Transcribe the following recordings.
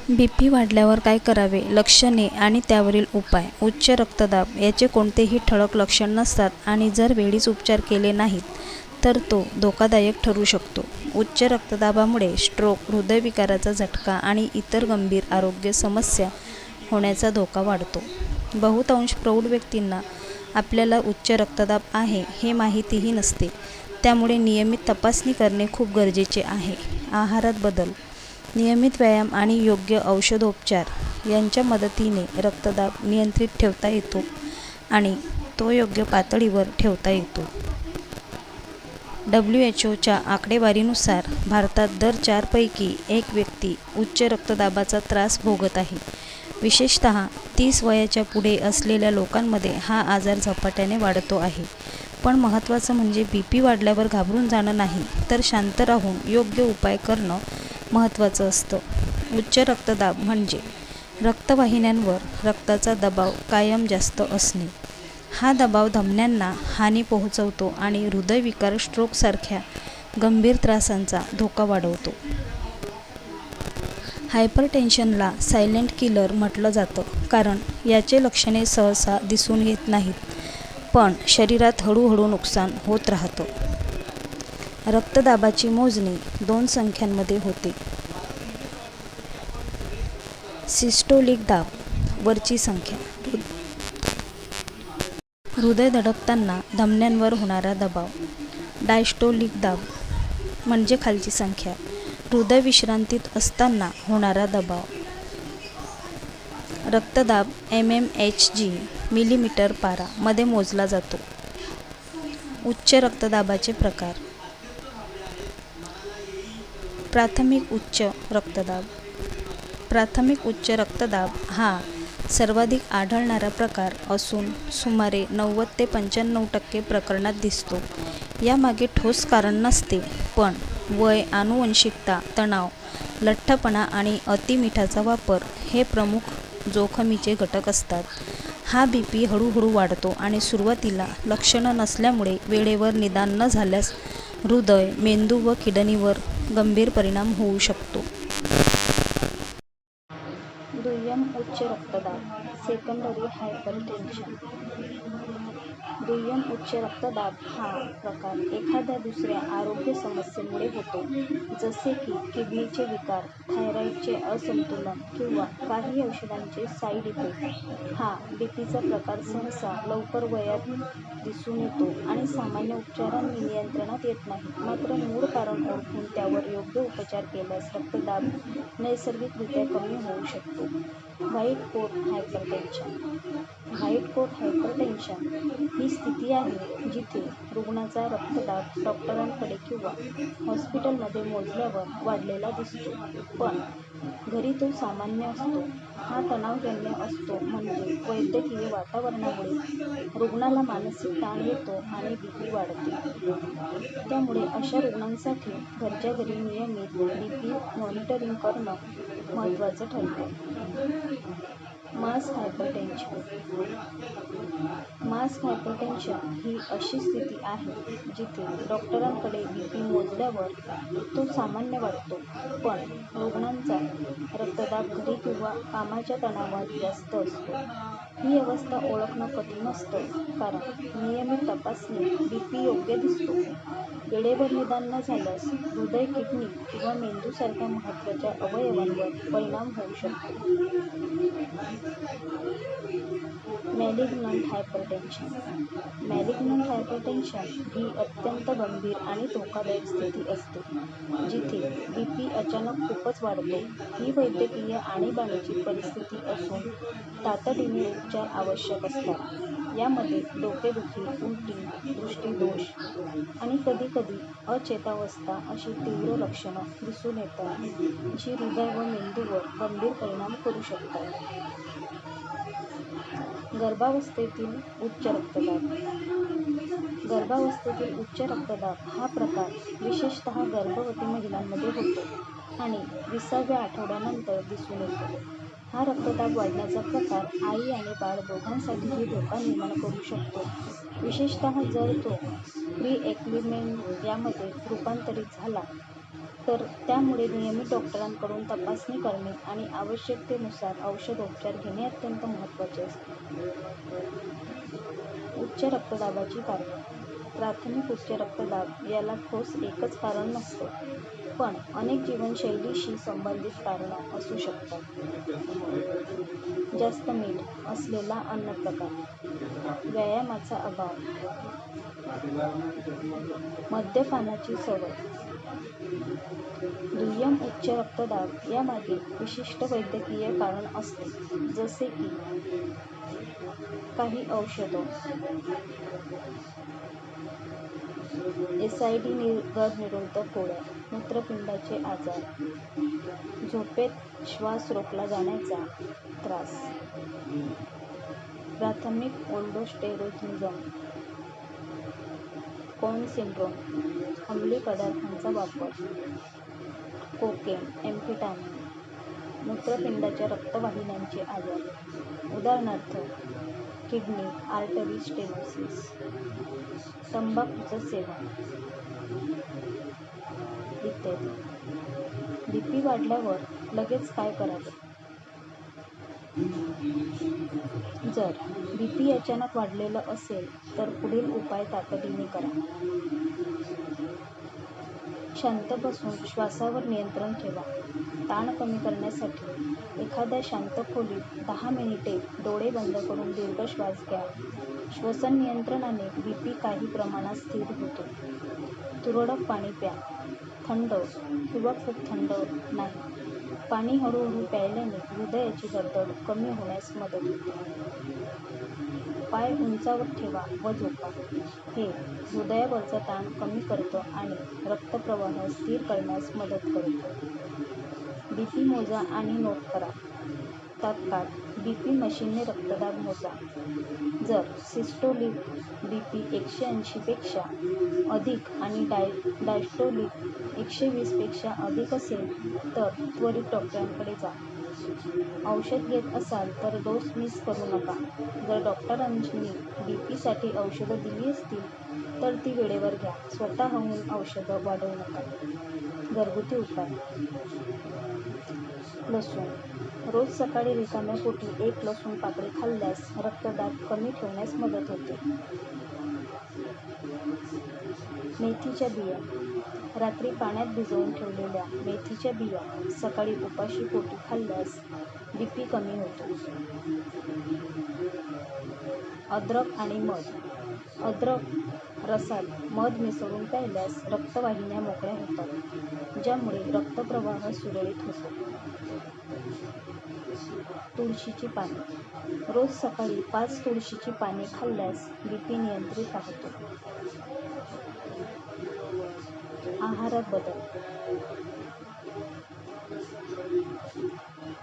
BP वाढल्यावर काय करावे? लक्षणे आणि त्यावरील उपाय. उच्च रक्तदाब याचे कोणतेही ठळक लक्षण नसतात आणि जर वेळीच उपचार केले नाहीत तर तो धोकादायक ठरू शकतो. उच्च रक्तदाबामुळे स्ट्रोक, हृदयविकाराचा झटका आणि इतर गंभीर आरोग्य समस्या होण्याचा धोका वाढतो. बहुतांश प्रौढ व्यक्तींना आपल्याला उच्च रक्तदाब आहे हे माहितीही नसते. त्यामुळे नियमित तपासणी करणे खूप गरजेचे आहे. आहारात बदल, नियमित व्यायाम आणि योग्य औषधोपचार यांच्या मदतीने रक्तदाब नियंत्रित ठेवता येतो आणि तो योग्य पातळीवर ठेवता येतो. WHO आकडेवारीनुसार भारतात दर 4 पैकी 1 व्यक्ती उच्च रक्तदाबाचा त्रास भोगत आहे. विशेषतः 30 वयाच्या पुढे असलेल्या लोकांमध्ये हा आजार झपाट्याने वाढतो आहे. पण महत्त्वाचं म्हणजे BP वाढल्यावर घाबरून जाणं नाही, तर शांत राहून योग्य उपाय करणं महत्त्वाचं असतं. उच्च रक्तदाब म्हणजे रक्तवाहिन्यांवर रक्ताचा दबाव कायम जास्त असणे. हा दबाव धमन्यांना हानी पोहोचवतो आणि हृदयविकार, स्ट्रोकसारख्या गंभीर त्रासांचा धोका वाढवतो. हायपरटेन्शनला सायलेंट किलर म्हटलं जातं कारण याचे लक्षणे सहसा दिसून येत नाहीत, पण शरीरात हळूहळू नुकसान होत राहतं. रक्तदाबाची मोजणी 2 संख्यांमध्ये होते. सिस्टोलिक दाब, वरची संख्या, हृदय धडकताना धमन्यांवर होणारा दबाव. डायस्टोलिक दाब म्हणजे खालची संख्या, हृदय विश्रांतीत असताना होणारा दबाव. रक्तदाब mmHg मिलीमीटर पारा मध्ये मोजला जातो. उच्च रक्तदाबाचे प्रकार. प्राथमिक उच्च रक्तदाब. प्राथमिक उच्च रक्तदाब हा सर्वाधिक आढळणारा प्रकार असून सुमारे 90 ते 95% प्रकरणात दिसतो. यामागे ठोस कारण नसते, पण वय, आनुवंशिकता, तणाव, लठ्ठपणा आणि अतिमिठाचा वापर हे प्रमुख जोखमीचे घटक असतात. हा BP हळूहळू वाढतो आणि सुरुवातीला लक्षणं नसल्यामुळे वेळेवर निदान न झाल्यास हृदय, मेंदू व किडनीवर गंभीर परिणाम होऊ शकतो. दुय्यम उच्च रक्तदाब, सेकंडरी हायपरटेन्शन. दुय्यम उच्च रक्तदाब हा प्रकार एखाद्या दुसऱ्या आरोग्य समस्येमुळे होतो, जसे की किडनीचे विकार, थायरॉईडचे असंतुलन किंवा काही औषधांचे साईड इफेक्ट. हा BPचा प्रकार सहसा लवकर वयात दिसून येतो आणि सामान्य उपचारांनी नियंत्रणात येत नाही. मात्र मूळ कारण ओळखून त्यावर योग्य उपचार केल्यास रक्तदाब नैसर्गिकरित्या कमी होऊ शकतो. White coat hypertension. White coat hypertension ही स्थिती आहे जिथे रुग्णाचा रक्तदाब डॉक्टरांकडे किंवा हॉस्पिटलमध्ये मोजल्यावर वाढलेला दिसतो, पण घरी तो सामान्य असतो. हा तणावजन्य असतो, म्हणजे वैद्यकीय वातावरणामुळे रुग्णाला मानसिक ताण येतो आणि BP वाढते. त्यामुळे अशा रुग्णांसाठी घरच्या घरी नियमित BP मॉनिटरिंग करणं महत्त्वाचं ठरतं. मास हायपरटेन्शन. मास हायपरटेन्शन ही अशी स्थिती आहे जिथे डॉक्टरांकडे BP मोजल्यावर तो सामान्य वाटतो, पण रुग्णाचा रक्तदाब घरी किंवा कामाच्या तणावात जास्त असतो. ही अवस्था ओळखणं कठीण असतं कारण नियमित तपासणी BP योग्य दिसतो. वेळेवर निदान न झाल्यास हृदय, किडनी किंवा मेंदूसारख्या महत्त्वाच्या अवयवांवर परिणाम होऊ शकतो. Malignant hypertension. मॅलिग्नंट हायपरटेन्शन ही अत्यंत गंभीर आणि धोकादायक स्थिती असते, जिथे BP अचानक खूपच वाढतो. ही वैद्यकीय आणीबाणीची परिस्थिती असून तातडीने उपचार आवश्यक असतात. यामध्ये डोकेदुखी, उलटी, दृष्टीदोष आणि कधीकधी अचेतावस्था अशी तीव्र लक्षणं दिसून येतात, जी हृदय व मेंदूवर गंभीर परिणाम करू शकतात. गर्भावस्थेतील उच्च रक्तदाब. गर्भावस्थेतील उच्च रक्तदाब हा प्रकार विशेषतः गर्भवती महिलांमध्ये होतो आणि 20व्या आठवड्यानंतर दिसून येतो. हा रक्तदाब वाढण्याचा प्रकार आई आणि बाळ दोघांसाठीही धोका निर्माण करू शकतो, विशेषतः जर तो प्री-एक्लिम्यामध्ये रूपांतरित झाला. तर त्यामुळे नियमित डॉक्टरांकडून तपासणी करणे आणि आवश्यकतेनुसार औषधोपचार घेणे अत्यंत महत्त्वाचे असते. उच्च रक्तदाबाची कारणे. प्राथमिक उच्च रक्तदाब याला ठोस एकच कारण नसते, पण अनेक जीवनशैलीशी संबंधित कारणं असू शकतात. जास्त मीठ असलेला अन्नप्रकार, व्यायामाचा अभाव, मद्यपानाची सवय. दुय्यम उच्च रक्तदाब यामागे विशिष्ट वैद्यकीय कारण असते, जसे की काही औषधं, SID गर्भनिरोधक गोळ्या, मूत्रपिंडाचे आजार, झोपेत श्वास रोखला जाण्याचा त्रास, प्राथमिक अल्डोस्टेरोनिझम, कॉर्न सिंड्रोम, अंमली पदार्थांचा वापर, कोकेन, एम्फेटामिन, मूत्रपिंडाच्या रक्तवाहिन्यांचे आजार, उदाहरणार्थ किडनी आर्टरी स्टेनोसिस, तंबाखूचं सेवन इत्यादी. BP वाढल्यावर लगेच काय करावे? जर BP अचानक वाढलेलं असेल तर पुढील उपाय तातडीने करा. शांत बसून श्वासावर नियंत्रण ठेवा. ताण कमी करण्यासाठी एखाद्या शांत खोलीत 10 मिनिटे डोळे बंद करून दीर्घ श्वास घ्या. श्वसन नियंत्रणाने BP काही प्रमाणात स्थिर होतो. तुरळक पाणी प्या. थंड किंवा खूप थंड नाही. पाणी हळूहळू प्यायल्याने हृदयाची धडधड कमी होण्यास मदत होते. पाय उंचावर ठेवा व झोपा. हे हृदयावरचा ताण कमी करतं आणि रक्तप्रवाह स्थिर करण्यास मदत करतं. BP मोजा आणि नोट करा. तात्काळ BP मशीनने रक्तदाब मोजा. जर सिस्टोलिक BP 180 पेक्षा अधिक आणि डायस्टोलिक 120 पेक्षा अधिक असेल तर त्वरित डॉक्टरांकडे जा. औषध घेत असाल तर डोस मिस करू नका. जर डॉक्टरांनी BPसाठी औषधं दिली असतील तर ती वेळेवर घ्या. स्वतःहून औषधं वाढवू नका. घरगुती उपाय. लसूण. रोज सकाळी रिकाम्या पोटी 1 लसूण पाकळी खाल्ल्यास रक्तदाब कमी ठेवण्यास मदत होते. मेथीच्या बिया. रात्री पाण्यात भिजवून ठेवलेल्या मेथीच्या बिया सकाळी उपाशी पोटी खाल्ल्यास BP कमी होतो. अद्रक आणि मध. अद्रक रसात मध मिसळून प्यायल्यास रक्तवाहिन्या मोकळ्या होतात, ज्यामुळे रक्तप्रवाह सुरळीत होतो. तुळशीची पाने. रोज सकाळी 5 तुळशीची पाने खाल्ल्यास BP नियंत्रित राहतो. आहारात बदल.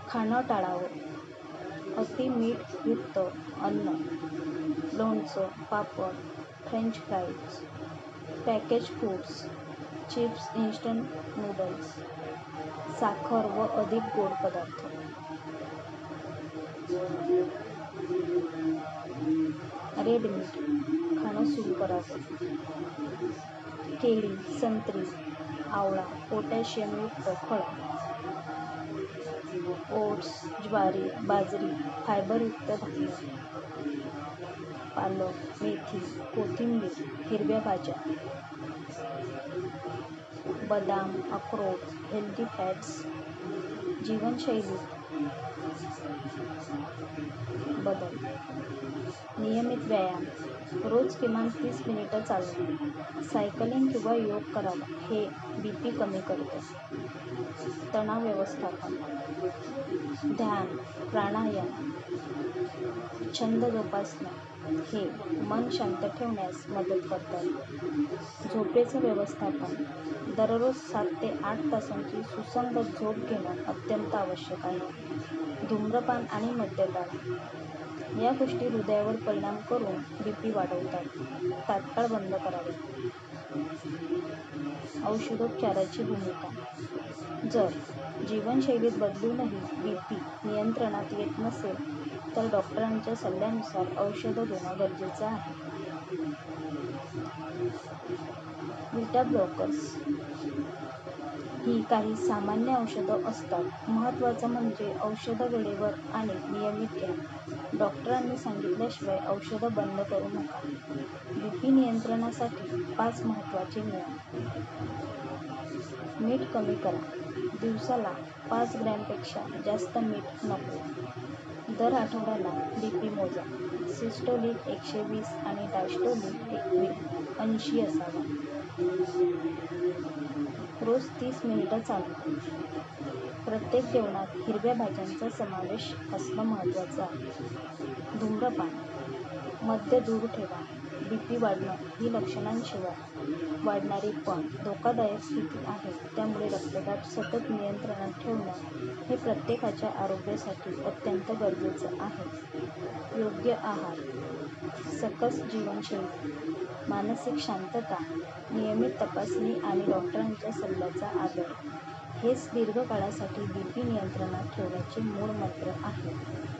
खाणं टाळावं. अति मीठयुक्त अन्न, लोणचं, papad, French fries, packaged foods, chips, instant noodles, साखर व अधिक गोड पदार्थ. रेड मीट खाणं सुरू करावं. केळी, संत्री, आवळा, पोटॅशियमयुक्त फळं, ओट्स, ज्वारी, बाजरी, फायबरयुक्त धान्य, पालक, मेथी, कोथिंबीर, हिरव्या भाज्या, बदाम, अक्रोड, हेल्दी फॅट्स. जीवनशैलीत बदल. नियमित व्यायाम. रोज किमान 30 मिनिटं चालणे, सायकलिंग किंवा योग करावा. हे BP कमी करतं. तणाव व्यवस्थापन. ध्यान, प्राणायाम, छंद जोपासणं हे मन शांत ठेवण्यास मदत करतात. झोपेचं व्यवस्थापन. दररोज 7 ते 8 तासांची सुसंगत झोप घेणं अत्यंत आवश्यक आहे. धूम्रपान आणि मद्यपान या गोष्टी हृदयावर परिणाम करून BP वाढवतात. तात्काळ बंद करावे. औषधोपचाराची भूमिका. जर जीवनशैलीत बदलूनही BP नियंत्रणात येत नसेल तर डॉक्टरांच्या सल्ल्यानुसार औषधं घेणं गरजेचं आहे. बीटा ब्लॉकर्स ही काही सामान्य औषधं असतात. महत्त्वाचं म्हणजे औषधं वेळेवर आणि नियमित घ्या. डॉक्टरांनी सांगितल्याशिवाय औषधं बंद करू नका. बीपी नियंत्रणासाठी 5 महत्त्वाचे नियम. मीठ कमी करा. दिवसाला 5 ग्रॅमपेक्षा जास्त मीठ नको. दर आठवड्याला बीपी मोजा. सिस्टोलिक 120 आणि डायस्टोलिक 80 असावा. रोज 30 मिनिटं चालवा. प्रत्येक जेवणात हिरव्या भाज्यांचा समावेश असणं महत्त्वाचं आहे. धूम्रपान. मद्य दूर ठेवा. बीपी वाढणं ही लक्षणांशिवाय वाढणारी पण धोकादायक स्थिती आहे. त्यामुळे रक्तदाब सतत नियंत्रणात ठेवणं हे प्रत्येकाच्या आरोग्यासाठी अत्यंत गरजेचं आहे. योग्य आहार, सकस जीवनशैली, मानसिक शांतता, नियमित तपासणी आणि डॉक्टरांच्या सल्ल्याचा आदर हेच दीर्घकाळासाठी बीपी नियंत्रणात ठेवण्याचे मूळ मंत्र आहेत.